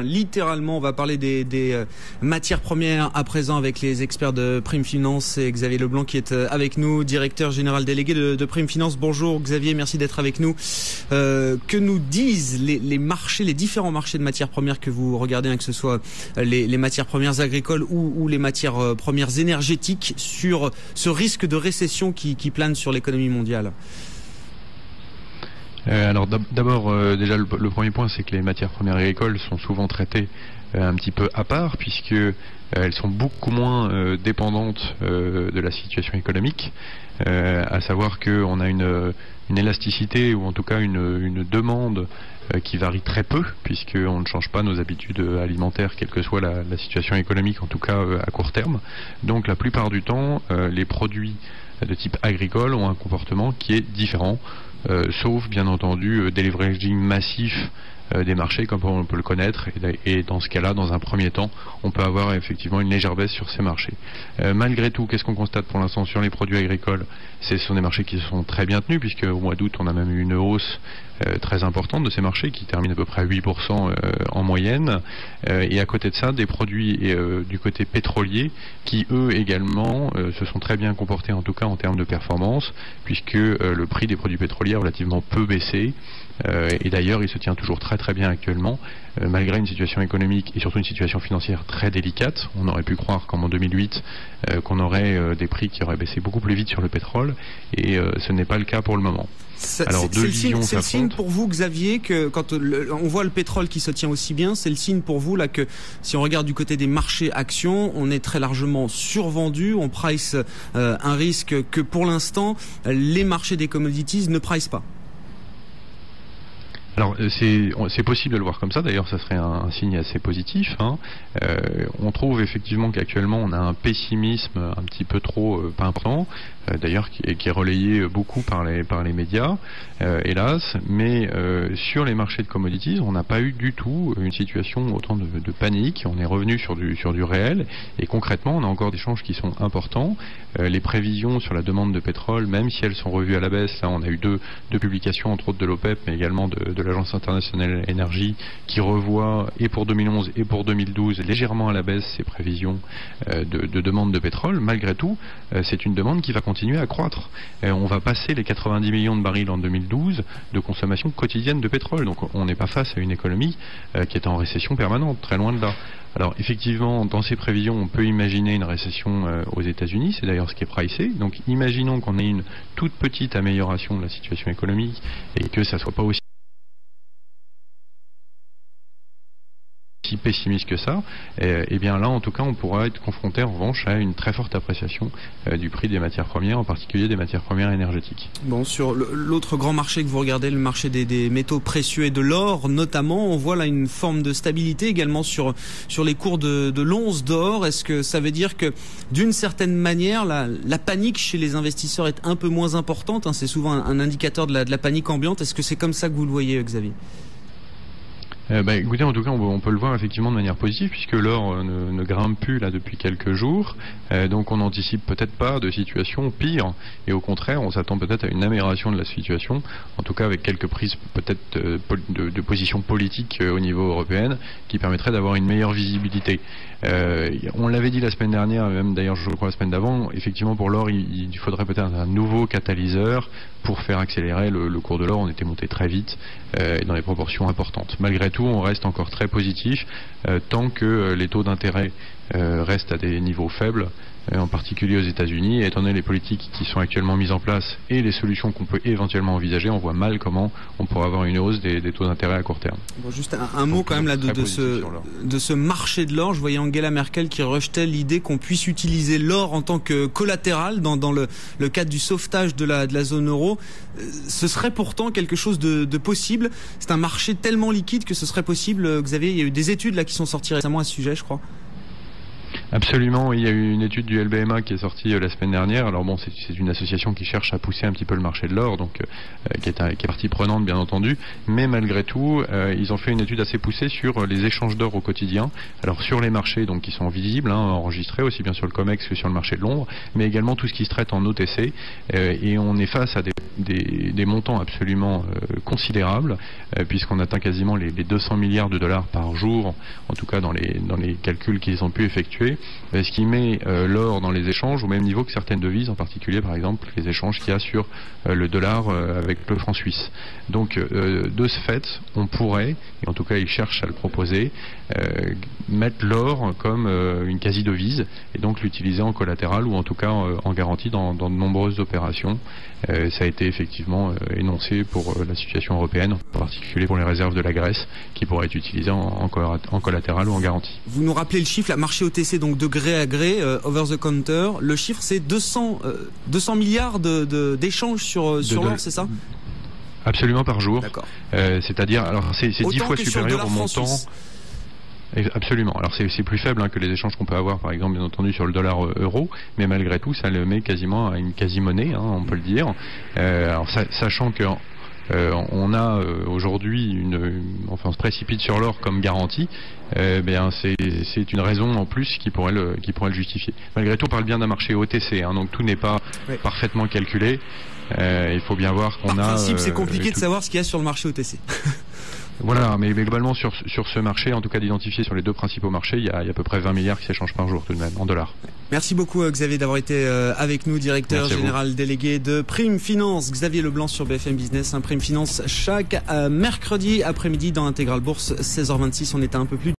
Littéralement, on va parler des matières premières à présent avec les experts de Prime Finance et Xavier Leblanc qui est avec nous, directeur général délégué de Prime Finance. Bonjour Xavier, merci d'être avec nous. Que nous disent les marchés, les différents marchés de matières premières que vous regardez, hein, que ce soit les matières premières agricoles ou les matières premières énergétiques, sur ce risque de récession qui plane sur l'économie mondiale? Alors d'abord, déjà le premier point, c'est que les matières premières agricoles sont souvent traitées un petit peu à part, puisque elles sont beaucoup moins dépendantes de la situation économique, à savoir qu'on a une élasticité, ou en tout cas une demande qui varie très peu, puisqu'on ne change pas nos habitudes alimentaires, quelle que soit la situation économique, en tout cas à court terme. Donc la plupart du temps, les produits de type agricole ont un comportement qui est différent, sauf bien entendu des leverages massifs des marchés comme on peut le connaître, et dans ce cas-là, dans un premier temps, on peut avoir effectivement une légère baisse sur ces marchés. Malgré tout, qu'est-ce qu'on constate pour l'instant sur les produits agricoles? Ce sont des marchés qui sont très bien tenus, puisque au mois d'août, on a même eu une hausse très importante de ces marchés qui termine à peu près à 8% en moyenne, et à côté de ça, des produits du côté pétrolier qui eux également se sont très bien comportés, en tout cas en termes de performance, puisque le prix des produits pétroliers a relativement peu baissé, et d'ailleurs il se tient toujours très bien actuellement, malgré une situation économique et surtout une situation financière très délicate. On aurait pu croire comme en 2008 qu'on aurait des prix qui auraient baissé beaucoup plus vite sur le pétrole, et ce n'est pas le cas pour le moment. Alors c'est le signe pour vous, Xavier, que quand on voit le pétrole qui se tient aussi bien, c'est le signe pour vous là que si on regarde du côté des marchés actions, on est très largement survendu, on price un risque que pour l'instant les marchés des commodities ne price pas. Alors c'est possible de le voir comme ça, d'ailleurs ça serait un signe assez positif, hein. On trouve effectivement qu'actuellement on a un pessimisme un petit peu trop pas important, d'ailleurs qui est relayé beaucoup par les médias, hélas, mais sur les marchés de commodities on n'a pas eu du tout une situation autant de panique, on est revenu sur du réel, et concrètement on a encore des changes qui sont importants. Les prévisions sur la demande de pétrole, même si elles sont revues à la baisse, là on a eu deux publications entre autres de l'OPEP, mais également de l'Agence internationale énergie, qui revoit et pour 2011 et pour 2012 légèrement à la baisse ses prévisions de demande de pétrole. Malgré tout, c'est une demande qui va continuer à croître. On va passer les 90 millions de barils en 2012 de consommation quotidienne de pétrole. Donc on n'est pas face à une économie qui est en récession permanente, très loin de là. Alors effectivement, dans ces prévisions, on peut imaginer une récession aux États-Unis, c'est d'ailleurs ce qui est pricé. Donc imaginons qu'on ait une toute petite amélioration de la situation économique et que ça soit pas aussi pessimiste que ça, et bien là en tout cas on pourra être confronté en revanche à une très forte appréciation du prix des matières premières, en particulier des matières premières énergétiques. Bon, sur l'autre grand marché que vous regardez, le marché des métaux précieux et de l'or notamment, on voit là une forme de stabilité également sur les cours de l'once d'or. Est-ce que ça veut dire que d'une certaine manière la panique chez les investisseurs est un peu moins importante, hein, c'est souvent un indicateur de la panique ambiante. Est-ce que c'est comme ça que vous le voyez, Xavier? Écoutez, en tout cas, on peut le voir effectivement de manière positive, puisque l'or ne grimpe plus là depuis quelques jours. Donc on n'anticipe peut-être pas de situation pire, et au contraire, on s'attend peut-être à une amélioration de la situation, en tout cas avec quelques prises peut-être de position politique au niveau européen, qui permettraient d'avoir une meilleure visibilité. On l'avait dit la semaine dernière, même d'ailleurs je crois la semaine d'avant, effectivement pour l'or il faudrait peut-être un nouveau catalyseur pour faire accélérer le cours de l'or. On était monté très vite et dans des proportions importantes. Malgré tout, on reste encore très positif tant que les taux d'intérêt restent à des niveaux faibles, en particulier aux États-Unis. Et étant donné les politiques qui sont actuellement mises en place et les solutions qu'on peut éventuellement envisager, on voit mal comment on pourrait avoir une hausse des taux d'intérêt à court terme. Bon, juste un mot quand même là de ce marché de l'or. Je voyais Angela Merkel qui rejetait l'idée qu'on puisse utiliser l'or en tant que collatéral dans le cadre du sauvetage de la zone euro. Ce serait pourtant quelque chose de possible. C'est un marché tellement liquide que ce serait possible. Xavier, il y a eu des études là qui sont sorties récemment à ce sujet, je crois. Absolument, il y a eu une étude du LBMA qui est sortie la semaine dernière. Alors bon, c'est une association qui cherche à pousser un petit peu le marché de l'or, donc qui est partie prenante bien entendu, mais malgré tout, ils ont fait une étude assez poussée sur les échanges d'or au quotidien. Alors sur les marchés donc qui sont visibles, enregistrés aussi bien sur le COMEX que sur le marché de Londres, mais également tout ce qui se traite en OTC, et on est face à des montants absolument considérables, puisqu'on atteint quasiment les 200 milliards de dollars par jour, en tout cas dans les calculs qu'ils ont pu effectuer. Ce qui met l'or dans les échanges au même niveau que certaines devises, en particulier par exemple les échanges qu'il y a sur le dollar avec le franc suisse. Donc de ce fait, on pourrait, et en tout cas ils cherchent à le proposer, mettre l'or comme une quasi-devise et donc l'utiliser en collatéral ou en tout cas en garantie dans de nombreuses opérations. Ça a été effectivement énoncé pour la situation européenne, en particulier pour les réserves de la Grèce qui pourraient être utilisées en collatéral ou en garantie. Vous nous rappelez le chiffre, la marché OTC, donc de gré à gré, over the counter, le chiffre c'est 200 milliards d'échanges sur l'or, c'est ça? Absolument, par jour. D'accord. C'est-à-dire, alors c'est 10 fois supérieur au montant. Absolument. Alors c'est plus faible que les échanges qu'on peut avoir, par exemple, bien entendu, sur le dollar euro, mais malgré tout, ça le met quasiment à une quasi-monnaie, on peut le dire. Alors sachant que on a aujourd'hui on se précipite sur l'or comme garantie, c'est une raison en plus qui pourrait le justifier. Malgré tout, on parle bien d'un marché OTC, donc tout n'est pas parfaitement calculé. Il faut bien voir qu'on a. Par principe, c'est compliqué de savoir ce qu'il y a sur le marché OTC. Voilà, mais globalement sur ce marché, en tout cas d'identifier sur les deux principaux marchés, il y a à peu près 20 milliards qui s'échangent par jour tout de même, en dollars. Merci beaucoup Xavier d'avoir été avec nous, directeur général délégué de Prime Finance. Xavier Leblanc sur BFM Business, Prime Finance chaque mercredi après-midi dans Intégral Bourse, 16h26. On est à un peu plus